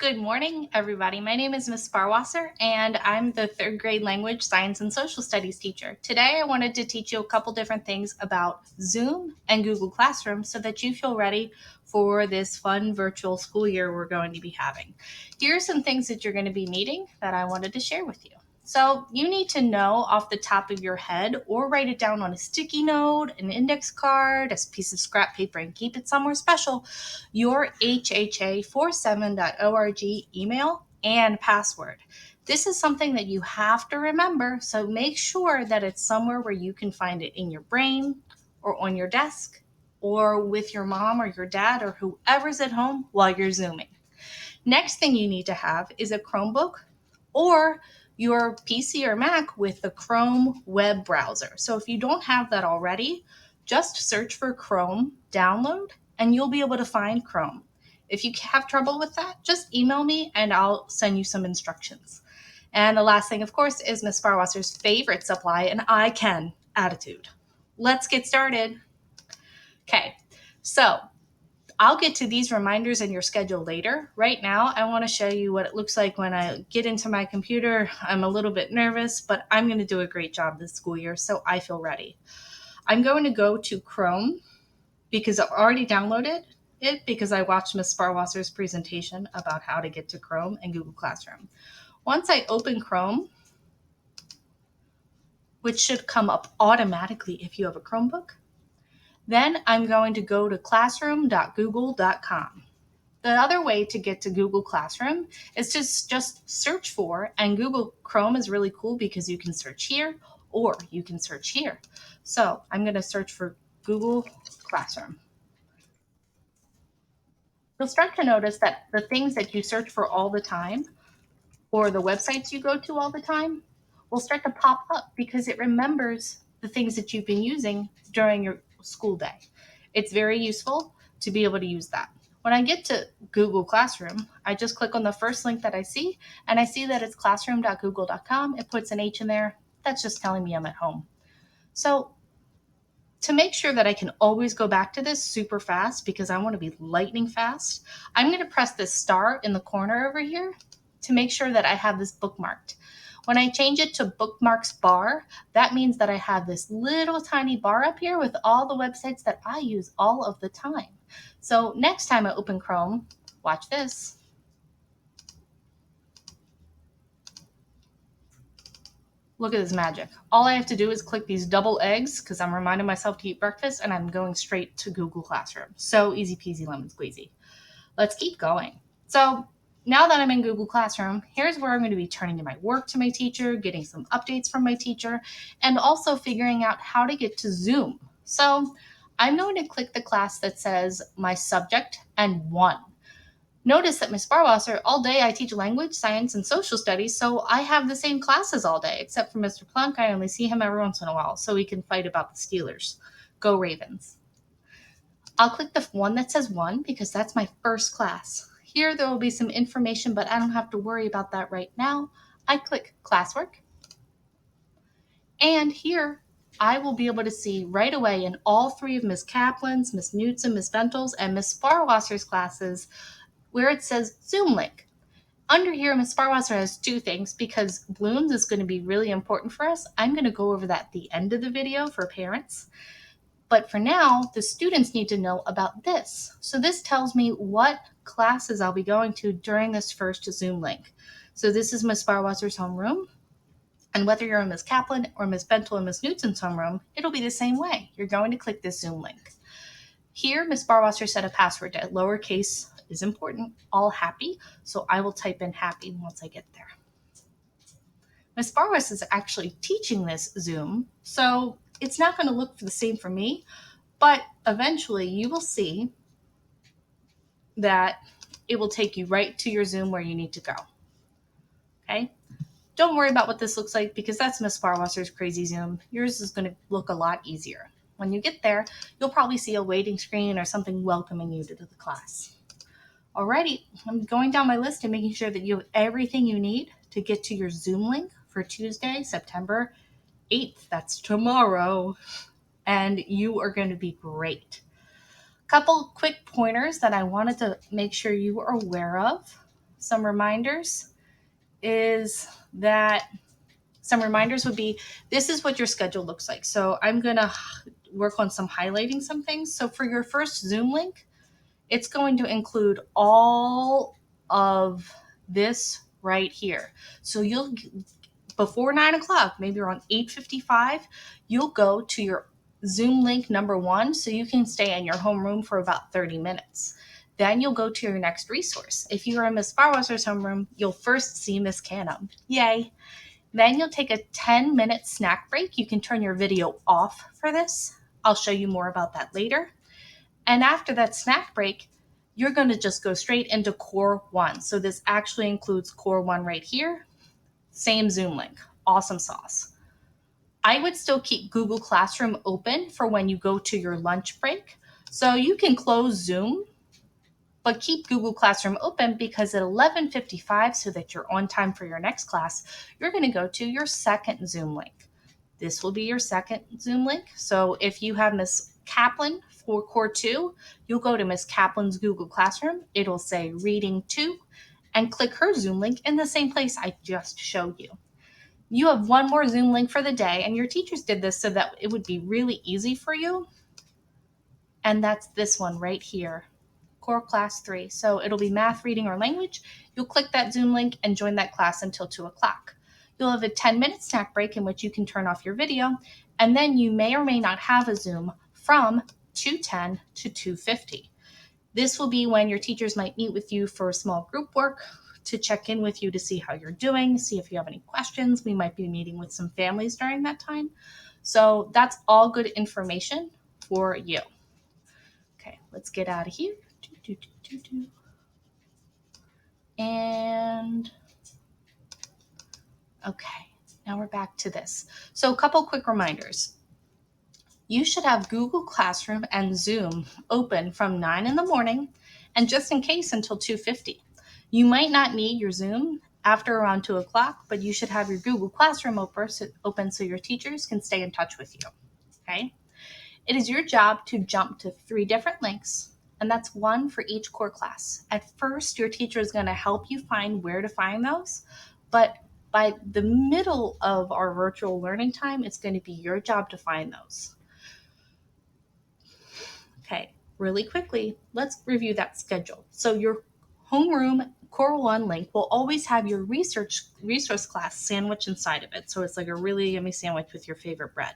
Good morning, everybody. My name is Ms. Barwasser, and I'm the third grade language, science, and social studies teacher. Today, I wanted to teach you a couple different things about Zoom and Google Classroom so that you feel ready for this fun virtual school year we're going to be having. Here are some things that you're going to be needing that I wanted to share with you. So you need to know off the top of your head or write it down on a sticky note, an index card, a piece of scrap paper, and keep it somewhere special, your hha47.org email and password. This is something that you have to remember, so make sure that it's somewhere where you can find it in your brain or on your desk or with your mom or your dad or whoever's at home while you're Zooming. Next thing you need to have is a Chromebook or your PC or Mac with the Chrome web browser. So if you don't have that already, just search for Chrome, download, and you'll be able to find Chrome. If you have trouble with that, just email me and I'll send you some instructions. And the last thing, of course, is Ms. Farwasser's favorite supply, an I can attitude. Let's get started. Okay, so I'll get to these reminders in your schedule later. Right now, I want to show you what it looks like when I get into my computer. I'm a little bit nervous, but I'm going to do a great job this school year, so I feel ready. I'm going to go to Chrome because I've already downloaded it because I watched Ms. Sparwasser's presentation about how to get to Chrome and Google Classroom. Once I open Chrome, which should come up automatically if you have a Chromebook, then I'm going to go to classroom.google.com. The other way to get to Google Classroom is to just search for, and Google Chrome is really cool because you can search here or you can search here. So I'm going to search for Google Classroom. You'll start to notice that the things that you search for all the time or the websites you go to all the time will start to pop up because it remembers the things that you've been using during your school day. It's very useful to be able to use that. When I get to Google Classroom, I just click on the first link that I see, and I see that it's classroom.google.com. It puts an H in there. That's just telling me I'm at home. So to make sure that I can always go back to this super fast because I want to be lightning fast, I'm going to press this star in the corner over here to make sure that I have this bookmarked. When I change it to bookmarks bar, that means that I have this little tiny bar up here with all the websites that I use all of the time. So next time I open Chrome, watch this. Look at this magic. All I have to do is click these double eggs because I'm reminding myself to eat breakfast and I'm going straight to Google Classroom. So easy peasy lemon squeezy. Let's keep going. So now that I'm in Google Classroom, here's where I'm going to be turning in my work to my teacher, getting some updates from my teacher, and also figuring out how to get to Zoom. So I'm going to click the class that says my subject and one. Notice that Ms. Barwasser, all day I teach language, science, and social studies, so I have the same classes all day, except for Mr. Plunk. I only see him every once in a while, so we can fight about the Steelers. Go Ravens. I'll click the one that says one because that's my first class. Here there will be some information, but I don't have to worry about that right now. I click classwork. And here I will be able to see right away in all three of Ms. Kaplan's, Ms. Knudsen, Ms. Bentel's, and Ms. Barwasser's classes where it says Zoom link. Under here, Ms. Barwasser has two things because Bloom's is going to be really important for us. I'm going to go over that at the end of the video for parents. But for now, the students need to know about this. So this tells me what classes I'll be going to during this first Zoom link. So this is Ms. Barwasser's homeroom. And whether you're in Ms. Kaplan or Ms. Bentel or Ms. Knudsen's homeroom, it'll be the same way. You're going to click this Zoom link. Here, Ms. Barwasser set a password that lowercase is important, all happy, so I will type in happy once I get there. Ms. Barwasser is actually teaching this Zoom, so it's not going to look the same for me, but eventually you will see that it will take you right to your Zoom where you need to go. Okay? Don't worry about what this looks like because that's Ms. Barwasser's crazy Zoom. Yours is going to look a lot easier. When you get there, you'll probably see a waiting screen or something welcoming you to the class. Alrighty, I'm going down my list and making sure that you have everything you need to get to your Zoom link for Tuesday, September 8th. That's tomorrow. And you are going to be great. Couple quick pointers that I wanted to make sure you are aware of. some reminders would be, this is what your schedule looks like. So I'm going to work on highlighting some things. So for your first Zoom link, it's going to include all of this right here. So you'll, before 9 o'clock, maybe around 8:55, you'll go to your Zoom link number 1 so you can stay in your homeroom for about 30 minutes. Then you'll go to your next resource. If you are in Ms. Farwasser's homeroom, you'll first see Ms. Canham. Yay! Then you'll take a 10-minute snack break. You can turn your video off for this. I'll show you more about that later. And after that snack break, you're going to just go straight into Core 1. So this actually includes Core 1 right here. Same Zoom link. Awesome sauce. I would still keep Google Classroom open for when you go to your lunch break. So you can close Zoom, but keep Google Classroom open because at 11:55, so that you're on time for your next class, you're going to go to your second Zoom link. This will be your second Zoom link. So if you have Ms. Kaplan for Core 2, you'll go to Ms. Kaplan's Google Classroom. It'll say Reading 2, and click her Zoom link in the same place I just showed you. You have one more Zoom link for the day, and your teachers did this so that it would be really easy for you. And that's this one right here, Core Class 3. So it'll be math, reading, or language. You'll click that Zoom link and join that class until 2 o'clock. You'll have a 10-minute snack break in which you can turn off your video, and then you may or may not have a Zoom from 2:10 to 2:50. This will be when your teachers might meet with you for small group work to check in with you to see how you're doing, see if you have any questions. We might be meeting with some families during that time. So that's all good information for you. Okay, let's get out of here. And okay, now we're back to this. So a couple quick reminders. You should have Google Classroom and Zoom open from 9 in the morning and just in case until 2:50. You might not need your Zoom after around 2 o'clock, but you should have your Google Classroom open so your teachers can stay in touch with you. Okay? It is your job to jump to 3 different links, and that's 1 for each core class. At first, your teacher is going to help you find where to find those, but by the middle of our virtual learning time, it's going to be your job to find those. Okay, really quickly, let's review that schedule. So your Homeroom Core 1 link will always have your resource class sandwich inside of it. So it's like a really yummy sandwich with your favorite bread,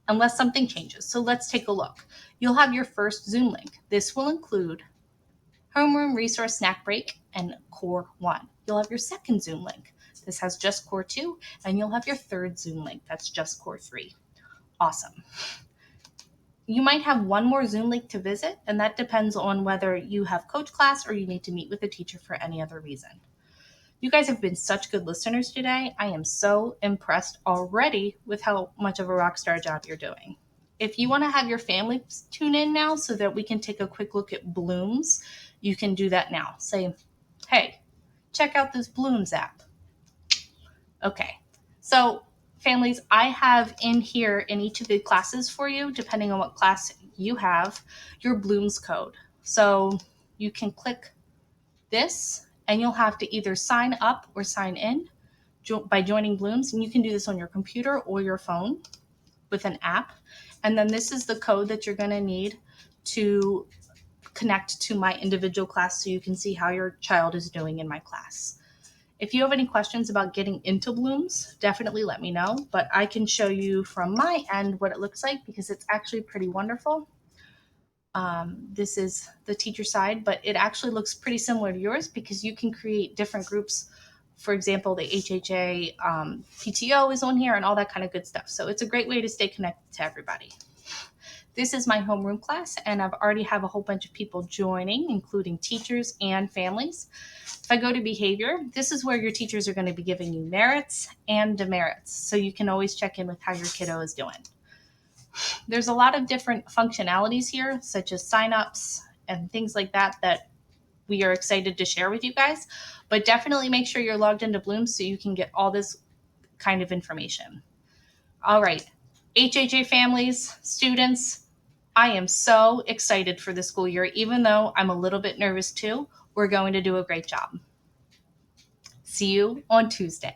unless something changes. So let's take a look. You'll have your first Zoom link. This will include Homeroom Resource Snack Break and Core 1. You'll have your second Zoom link. This has just Core 2, and you'll have your third Zoom link. That's just Core 3. Awesome. You might have one more Zoom link to visit, and that depends on whether you have coach class or you need to meet with a teacher for any other reason. You guys have been such good listeners today. I am so impressed already with how much of a rock star job you're doing. If you want to have your family tune in now so that we can take a quick look at Blooms, you can do that now. Say, hey, check out this Blooms app. Okay, so families, I have in here in each of the classes for you, depending on what class you have, your Blooms code. So you can click this and you'll have to either sign up or sign in by joining Blooms. And you can do this on your computer or your phone with an app. And then this is the code that you're going to need to connect to my individual class so you can see how your child is doing in my class. If you have any questions about getting into Blooms, definitely let me know, but I can show you from my end what it looks like because it's actually pretty wonderful. This is the teacher side, but it actually looks pretty similar to yours because you can create different groups. For example, the HHA PTO is on here and all that kind of good stuff. So it's a great way to stay connected to everybody. This is my homeroom class, and I've already have a whole bunch of people joining, including teachers and families. If I go to behavior, this is where your teachers are going to be giving you merits and demerits, so you can always check in with how your kiddo is doing. There's a lot of different functionalities here, such as signups and things like that, that we are excited to share with you guys, but definitely make sure you're logged into Bloom so you can get all this kind of information. All right, HHA families, students, I am so excited for the school year, even though I'm a little bit nervous too. We're going to do a great job. See you on Tuesday.